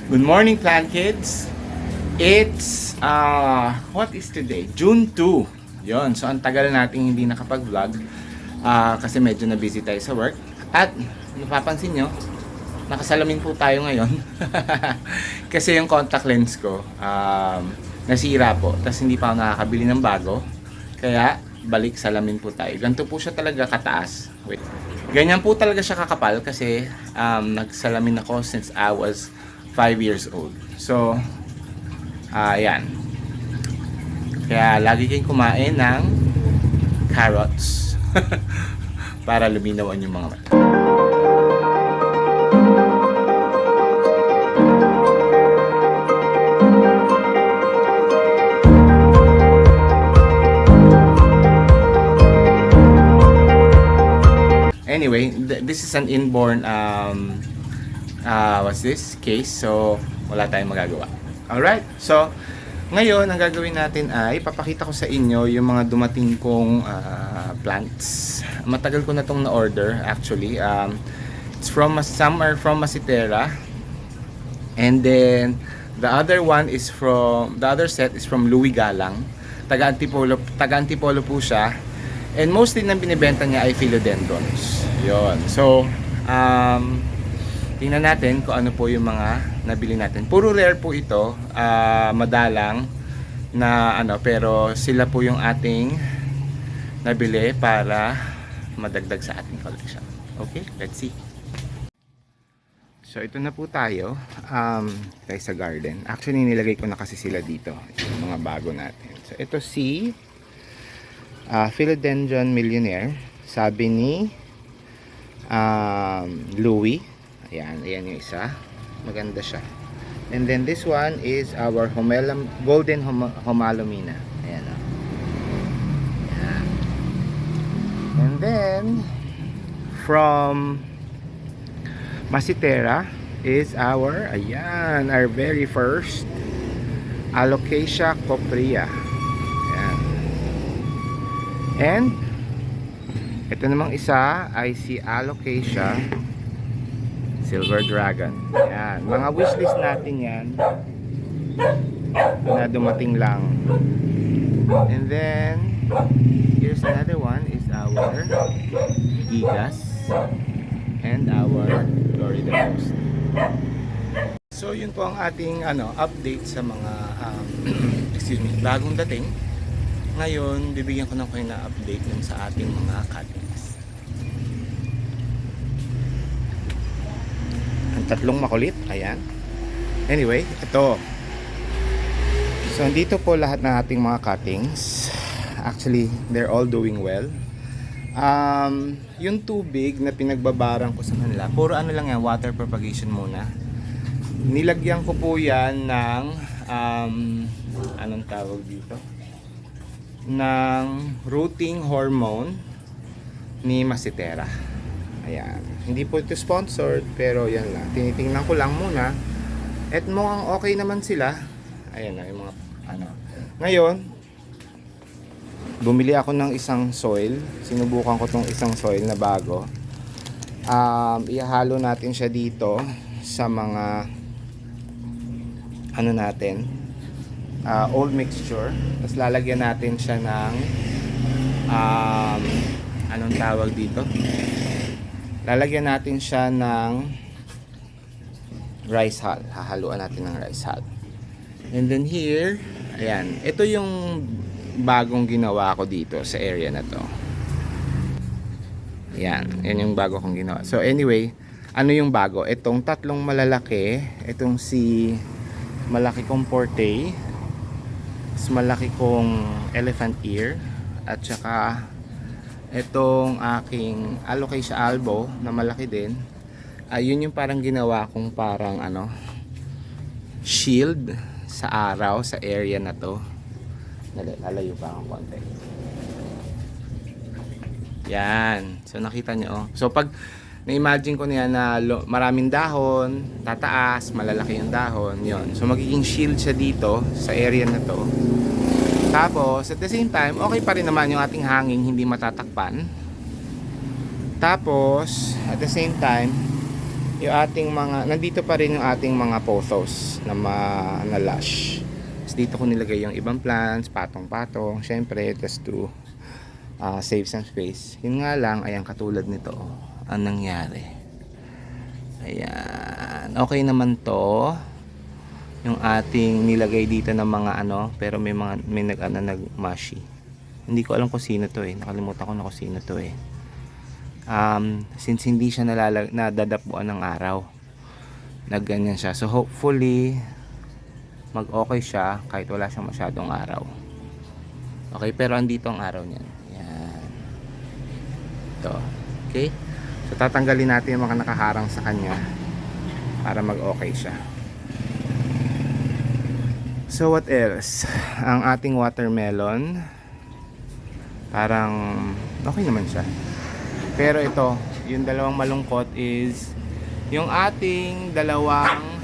Good morning, Plant Kids. It's, what is today? June 2. Yon. So, ang tagal nating hindi nakapag-vlog kasi medyo na busy tayo sa work. At, napapansin nyo, nakasalamin po tayo ngayon. Kasi yung contact lens ko, nasira po. Tapos hindi pa ako nakakabili ng bago. Kaya, balik salamin po tayo. Ganito po siya talaga kataas. Wait. Ganyan po talaga siya kakapal kasi nagsalamin ako since I was 5 years old. So, ayan. Kaya lagi kayong kumain ng carrots para luminawan yung mga mata. Anyway, this is an inborn what's this? Case. So, wala tayong magagawa. Alright. So, ngayon, ang gagawin natin ay papakita ko sa inyo yung mga dumating kong plants. Matagal ko na itong na-order actually. It's from, some are from Masitera. And then, the other set is from Louie Galang. Taga-Antipolo po siya. And mostly nang binibenta niya ay philodendrons. Yon. So, tingnan natin kung ano po yung mga nabili natin. Puro rare po ito, madalang na pero sila po yung ating nabili para madagdag sa ating collection. Okay, let's see. So ito na po tayo, tayo sa garden. Actually nilagay ko na kasi sila dito, yung mga bago natin. So ito si Philodendron Millionaire, sabi ni Louie. Ayan yung isa. Maganda siya. And then this one is our Golden Homalomina. Ayan o. Ayan. And then, from Masitera is our very first Alocasia coprea. Ayan. And, ito namang isa ay si Alocasia Silver Dragon. Yan. Mga wishlist natin yan na dumating lang. And then here's another one is our Gigas and our Florida Rose. So yun po ang ating update sa mga excuse me, bagong dating. Ngayon bibigyan ko na kayo na update dun sa ating mga cuttings. Tatlong makulit, ayan. Anyway, ito. So, dito po lahat ng ating mga cuttings. Actually, they're all doing well. Yung tubig na pinagbabarang ko sa kanila, puro lang yan, water propagation muna. Nilagyan ko po yan ng, anong tawag dito? Ng rooting hormone ni Masitera. Ayan. Hindi po ito sponsored, pero yan lang. Tinitingnan ko lang muna. At mukhang okay naman sila. Ayan na yung mga Ngayon, bumili ako ng isang soil. Sinubukan ko tong isang soil na bago. Ihalo natin siya dito sa mga natin. Old mixture. Tapos lalagyan natin siya ng anong tawag dito? Lalagyan natin siya ng rice hull. Hahaluan natin ng rice hull. And then here, ayan. Ito yung bagong ginawa ko dito sa area na to. Ayan. Yan yung bago kong ginawa. So anyway, ano yung bago? Itong tatlong malalaki. Itong si malaki kong Porte. Malaki kong elephant ear. At saka itong aking Alocasia albo na malaki din. Yun yung parang ginawa kong parang shield sa araw sa area na to. Lalayo pa akong konti. Yan. So nakita nyo. So pag na-imagine ko niya na maraming dahon, tataas, malalaki yung dahon, yon. So magiging shield siya dito sa area na to. Tapos, at the same time, okay pa rin naman yung ating hangin, hindi matatakpan. Tapos, at the same time, yung ating mga, nandito pa rin yung ating mga pothos na lush. So, dito ko nilagay yung ibang plants, patong-patong, syempre, just to save some space. Yun nga lang, ayan, katulad nito, ang nangyari. Ayan, okay naman to. Yung ating nilagay dito ng mga pero may nagmashi. Hindi ko alam kung sino to nakalimutan ko na kung sino to since hindi siya nadadapuan ng araw, nagganyan siya. So hopefully mag okay siya kahit wala siyang masyadong araw. Okay, pero andito ang araw niyan. Yan, ito. Okay, so tatanggalin natin yung mga nakaharang sa kanya para mag okay siya. So what else? Ang ating watermelon, parang okay naman siya. Pero ito, yung dalawang malungkot is yung ating dalawang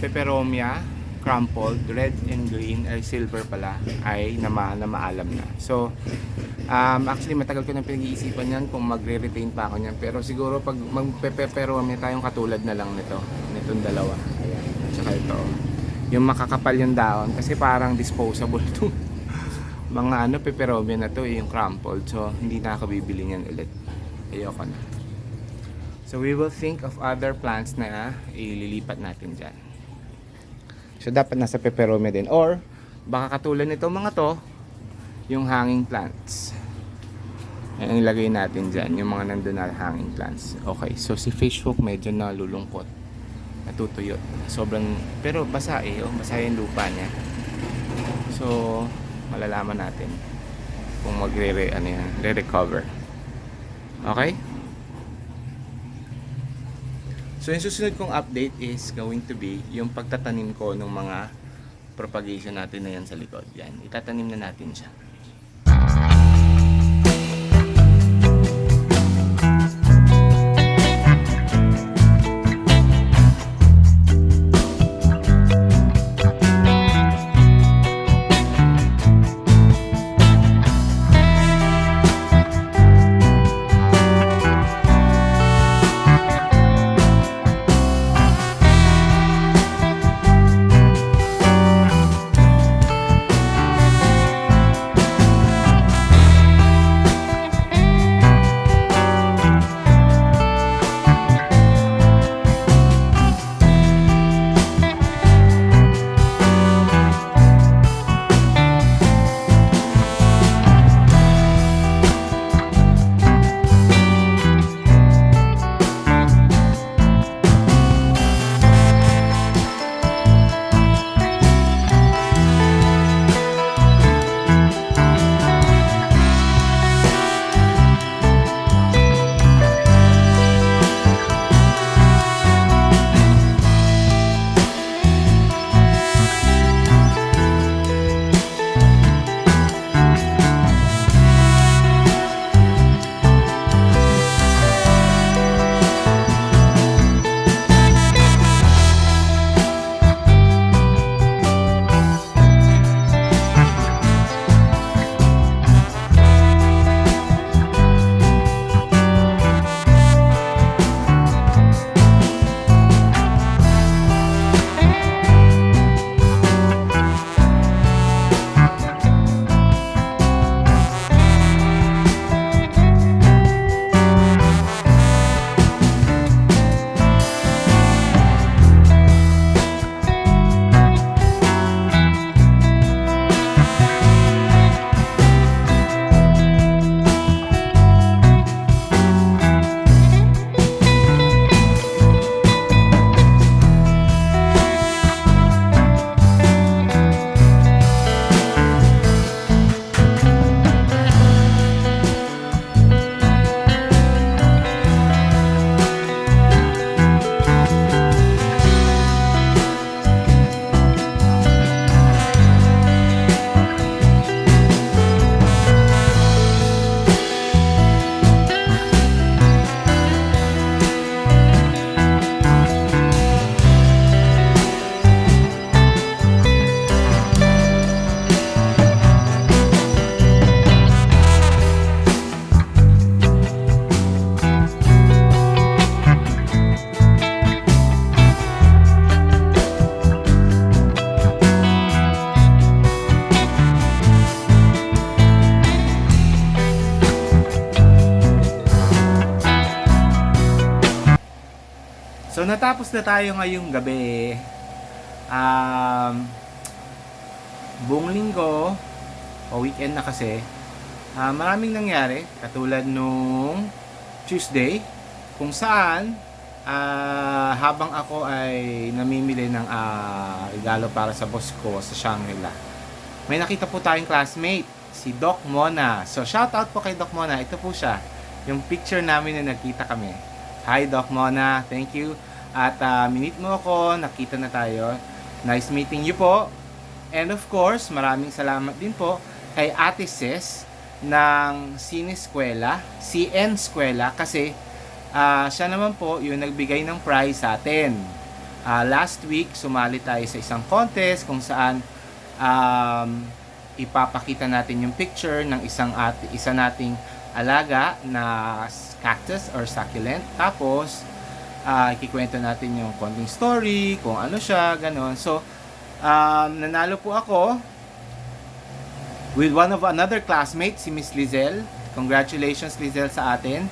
peperomia, crumpled, red and green, ay silver pala, ay na maalam na. So actually matagal ko nang pinag-iisipan yan kung magre-retain pa ako niyan. Pero siguro pag magpeperomia tayong katulad na lang nitong dalawa. Ayan, at saka ito. Yung makakapal yung dahon kasi parang disposable to mga peperomia na to yung crumpled, so hindi na ako bibili niyan ulit, ayoko na. So we will think of other plants na ililipat natin dyan. So dapat nasa peperomia din, or baka katulad nito mga to, yung hanging plants, ayan, ilagay natin dyan yung mga nandun na hanging plants. Okay, so si fishhook medyo nalulungkot, natutuyot, sobrang, pero basa basa yung lupa niya. So malalaman natin kung re-recover. Okay, so yung susunod kong update is going to be yung pagtatanim ko ng mga propagation natin na yan sa likod. Yan, itatanim na natin siya. natapos na tayo ngayong gabi. Buong linggo o weekend na kasi, maraming nangyari katulad nung Tuesday kung saan habang ako ay namimili ng regalo para sa boss ko sa Shangri-La, may nakita po tayong classmate, si Doc Mona. So shout out po kay Doc Mona. Ito po siya, yung picture namin na nagkita kami. Hi Doc Mona, thank you. At minute mo ako, nakita na tayo. Nice meeting you po. And of course, maraming salamat din po kay Ate Ses ng Sineskwela, CN Eskwela, kasi siya naman po yung nagbigay ng prize sa atin. Last week, sumali tayo sa isang contest kung saan ipapakita natin yung picture ng isa nating alaga na cactus or succulent. Tapos, ikikwento natin yung konting story, kung ano siya, ganon. So, nanalo po ako with another classmate, si Miss Lizelle. Congratulations Lizelle sa atin.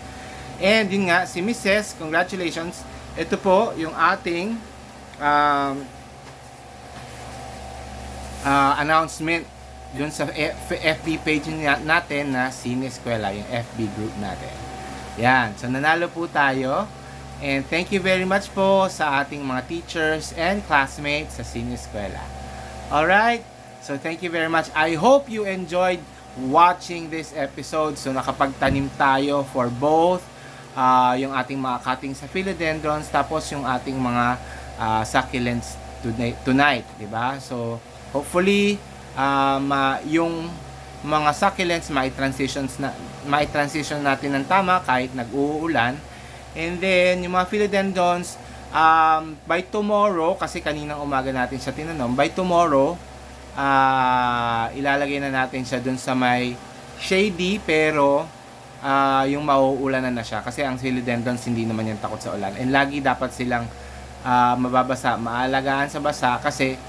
And yun nga, si Mrs. Congratulations. Ito po yung ating announcement dun sa FB page natin na Sineskwela, yung FB group natin. Yan. So nanalo po tayo. And thank you very much po sa ating mga teachers and classmates sa Sineskwela. Alright? So thank you very much. I hope you enjoyed watching this episode. So nakapagtanim tayo for both yung ating mga cuttings sa philodendrons, tapos yung ating mga succulents tonight, diba? So hopefully yung mga succulents mai-transition natin ng tama kahit nag-uulan. And then, yung mga philodendrons, by tomorrow, kasi kaninang umaga natin siya tinanom, by tomorrow, ilalagay na natin siya dun sa may shady, pero yung mauulanan na siya. Kasi ang philodendrons, hindi naman yan takot sa ulan. And lagi dapat silang mababasa, maalagaan sa basa, kasi,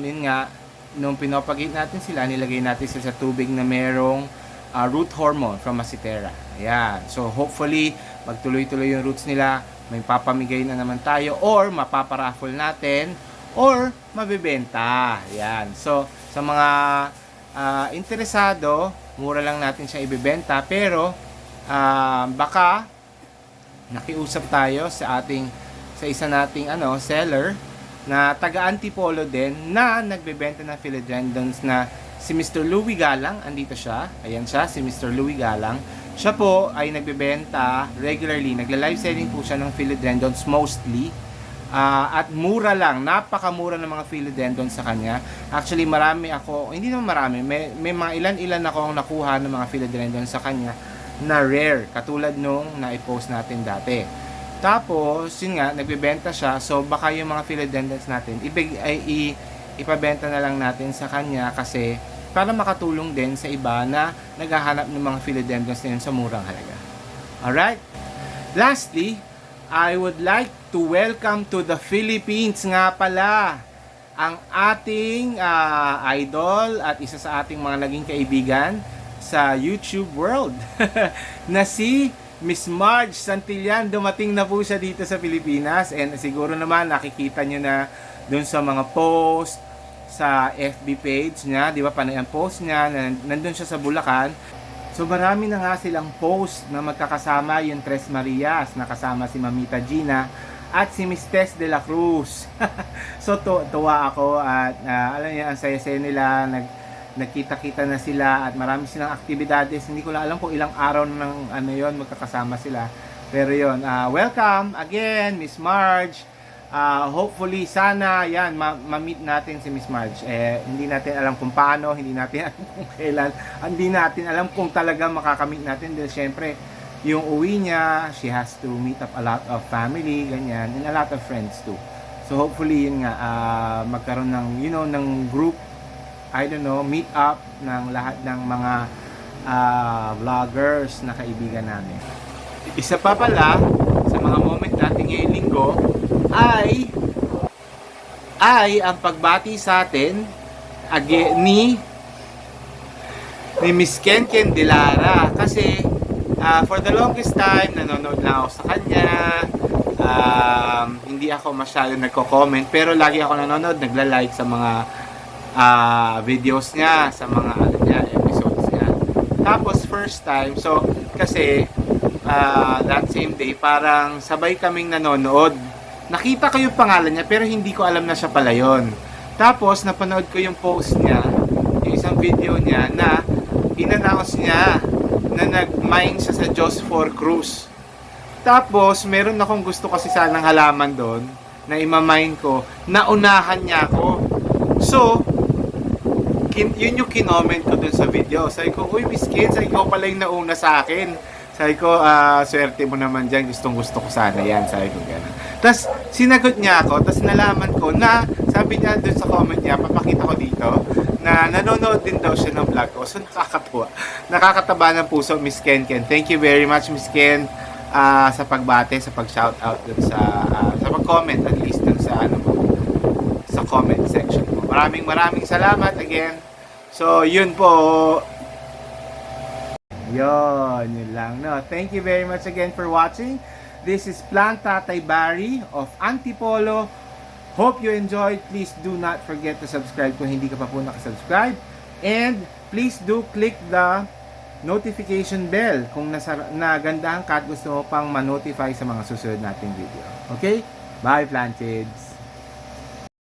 yun nga, nung pinopagate natin sila, nilagay natin sila sa tubig na merong root hormone from Macitera. Ayan. So, hopefully, magtuloy-tuloy yung roots nila, may papamigay na naman tayo, or mapaparaffle natin, or mabibenta. Ayan. So, sa mga interesado, mura lang natin siya ibibenta, pero baka nakiusap tayo sa isa nating seller na taga Antipolo din, na nagbebenta ng philodendrons, na si Mr. Louie Galang. Andito siya. Ayan siya, si Mr. Louie Galang. Siya po ay nagbebenta regularly. Nagla-live selling po siya ng philodendrons mostly. At mura lang. Napakamura ng mga philodendrons sa kanya. Actually, marami ako, hindi naman marami, may mga ilan-ilan akong nakuha ng mga philodendrons sa kanya na rare. Katulad nung na-post natin dati. Tapos, yun nga, nagbebenta siya. So, baka yung mga philodendrons natin, ipabenta na lang natin sa kanya, kasi para makatulong din sa iba na naghahanap ng mga philodendrons na yun sa murang halaga. Alright? Lastly, I would like to welcome to the Philippines nga pala ang ating idol at isa sa ating mga naging kaibigan sa YouTube world na si Miss Marge Santillan. Dumating na po siya dito sa Pilipinas, and siguro naman nakikita nyo na dun sa mga post sa FB page niya, di ba, panay ang post niya, nandun siya sa Bulacan. So marami na nga silang post na magkakasama yung Tres Marias, nakasama si Mamita Gina at si Miss Tess de la Cruz. So tuwa ako, at alam niyo, ang saya-saya nila, nagkita-kita na sila, at marami silang aktibidades. Hindi ko lang alam kung ilang araw ng yon magkakasama sila. Pero yon, welcome again Miss Marge. Hopefully, sana yan, ma-meet natin si Miss Marge. Hindi natin alam kung paano, hindi natin alam kung kailan, hindi natin alam kung talaga makakamit natin. Dahil syempre, yung uwi niya, she has to meet up a lot of family, ganyan, and a lot of friends too. So hopefully, yun nga, magkaroon ng, ng group, I don't know, meet up ng lahat ng mga vloggers na kaibigan namin. Isa pa pala, sa mga moment natin ngayong linggo, ay ang pagbati sa atin ni Miss Ken Dilara, kasi for the longest time nanonood na ako sa kanya, Hindi ako masyado nagko-comment, pero lagi ako nanonood, nagla-like sa mga videos niya, sa mga episodes niya. Tapos first time, so kasi that same day, parang sabay kaming nanonood. Nakita ko yung pangalan niya, pero hindi ko alam na siya pala yun. Tapos napanood ko yung post niya, yung isang video niya na in-announce niya na nag-mine siya sa Diyos for Cruise. Tapos, meron akong gusto kasi sanang halaman doon na imamine ko, naunahan niya ako. So, yun yung kinoment ko doon sa video. Sabi ko, uy, Miss Kids, ikaw pala yung nauna sa akin. Sabi ko, swerte mo naman dyan, gustong gusto ko sana yan. Sabi ko gano'n. Tapos, sinagot niya ako, tapos nalaman ko na, sabi niya doon sa comment niya, papakita ko dito, na nanonood din daw siya ng vlog ko. So, nakakatuwa. Nakakataba ng puso, Miss Ken Ken. Thank you very much, Miss Ken. Sa pagbate, sa pag-shoutout dun sa pag-comment, at least dun sa sa comment section mo. Maraming salamat again. So, yun po. Yun lang, no. Thank you very much again for watching. This is Plant Tatay Barry of Antipolo. Hope you enjoyed. Please do not forget to subscribe kung hindi ka pa po nakasubscribe. And please do click the notification bell kung nagandahan ka at gusto mo pang ma-notify sa mga susunod nating video. Okay? Bye, Plantids!